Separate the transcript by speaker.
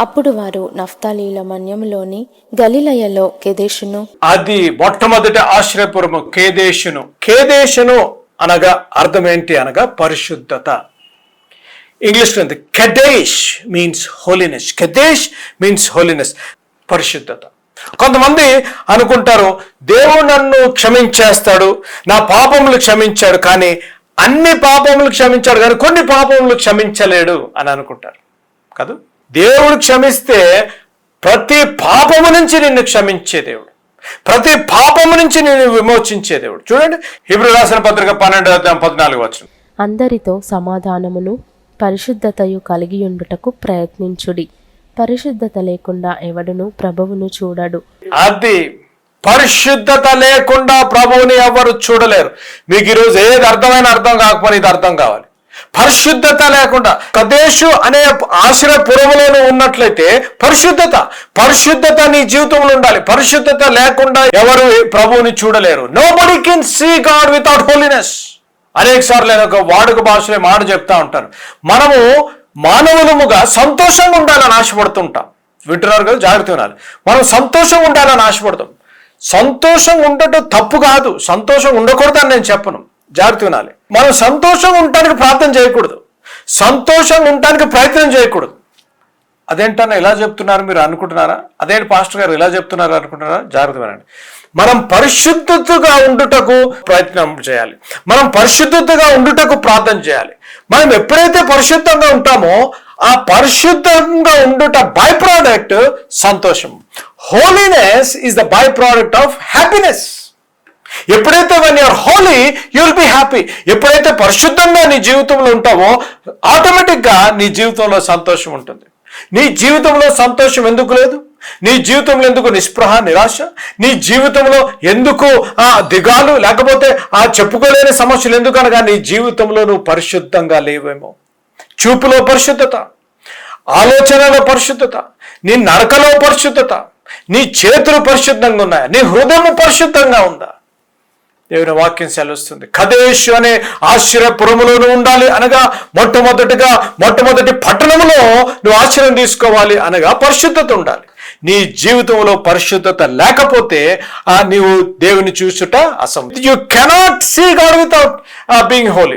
Speaker 1: అప్పుడు వారు నఫ్తాలీల మన్యములోని గలిలయలో కెదెషును,
Speaker 2: అది మొట్టమొదటి ఆశ్రయపురము కేదేశును అనగా అర్థం ఏంటి అనగా పరిశుద్ధత. ఇంగ్లీష్ లో కెదేష్ మీన్స్ హోలీనెస్. కెదేష్ మీన్స్ హోలీనెస్, పరిశుద్ధత. కొంతమంది అనుకుంటారు దేవుడు నన్ను క్షమించేస్తాడు, నా పాపములు క్షమించాడు, కానీ అన్ని పాపములు క్షమించాడు కానీ కొన్ని పాపములు క్షమించలేడు అని అనుకుంటారు కాదు. దేవుడు క్షమిస్తే ప్రతి పాపము నుంచి నిన్ను క్షమించే దేవుడు, ప్రతి పాపము నుంచి నిన్ను విమోచించే దేవుడు. చూడండి హెబ్రీ రాసిన పత్రిక 12:14.
Speaker 1: అందరితో సమాధానమును పరిశుద్ధతయు కలిగియుండుటకు ప్రయత్నించుడి. పరిశుద్ధత లేకుండా ఎవడును ప్రభువును చూడడు.
Speaker 2: అది పరిశుద్ధత లేకుండా ప్రభువుని ఎవరు చూడలేరు. మీకు ఈరోజు ఏది అర్థం కాకపోయినా ఇది అర్థం కావాలి. పరిశుద్ధత లేకుండా కదేశు అనే ఆశ్రయపురములోనే ఉన్నట్లయితే పరిశుద్ధత నీ జీవితంలో ఉండాలి. పరిశుద్ధత లేకుండా ఎవరు ప్రభువుని చూడలేరు. Nobody can see God without holiness. అనేక సార్లు నేను ఒక వాడుక భాషలో మాట చెప్తా ఉంటాను. మనము మానవులముగా సంతోషంగా ఉండాలని ఆశపడుతుంటాం. వింటున్నారు కదా, జాగ్రత్త వినాలి. మనం సంతోషంగా ఉండాలని ఆశపడతాం. సంతోషంగా ఉండటం తప్పు కాదు, సంతోషంగా ఉండకూడదని నేను చెప్పను. జాగ్రత్త వినాలి. మనం సంతోషంగా ఉండటానికి ప్రార్థన చేయకూడదు, సంతోషంగా ఉండటానికి ప్రయత్నం చేయకూడదు. అదేంటన్నా ఇలా చెప్తున్నారు మీరు అనుకుంటున్నారా? అదేంటి పాస్టర్ గారు ఇలా చెప్తున్నారు అనుకుంటున్నారా? జాగ్రత్త వినండి. మనం పరిశుద్ధతగా ఉండుటకు ప్రయత్నం చేయాలి, మనం పరిశుద్ధతగా ఉండుటకు ప్రార్థన చేయాలి. మనం ఎప్పుడైతే పరిశుద్ధంగా ఉంటామో ఆ పరిశుద్ధంగా ఉండుట బై ప్రోడక్ట్ సంతోషం. Holiness is the by product of happiness. ఎప్పుడైతే when you are holy you will be happy. ఎప్పుడైతే పరిశుద్ధంగా నీ జీవితంలో ఉంటావో ఆటోమేటిక్గా నీ జీవితంలో సంతోషం ఉంటుంది. నీ జీవితంలో సంతోషం ఎందుకు లేదు? నీ జీవితంలో ఎందుకు నిస్పృహ, నిరాశ? నీ జీవితంలో ఎందుకు దిగాలు, లేకపోతే చెప్పుకోలేని సమస్యలు ఎందుకు అనగా నీ జీవితంలో నువ్వు పరిశుద్ధంగా లేవేమో. చూపులో పరిశుద్ధత, ఆలోచనలో పరిశుద్ధత, నీ నడకలో పరిశుద్ధత, నీ చేతులు పరిశుద్ధంగా ఉన్నాయా? నీ హృదయం పరిశుద్ధంగా ఉందా? దేవుని వాక్యం సెలవుస్తుంది. కదేశు అనే ఆశ్రయపురములోనూ ఉండాలి అనగా మొట్టమొదటి పట్టణములో నువ్వు ఆశ్రయం తీసుకోవాలి అనగా పరిశుద్ధత ఉండాలి. నీ జీవితంలో పరిశుద్ధత లేకపోతే నీవు దేవుని చూసుట అసంభవం. You cannot see God without being Holi.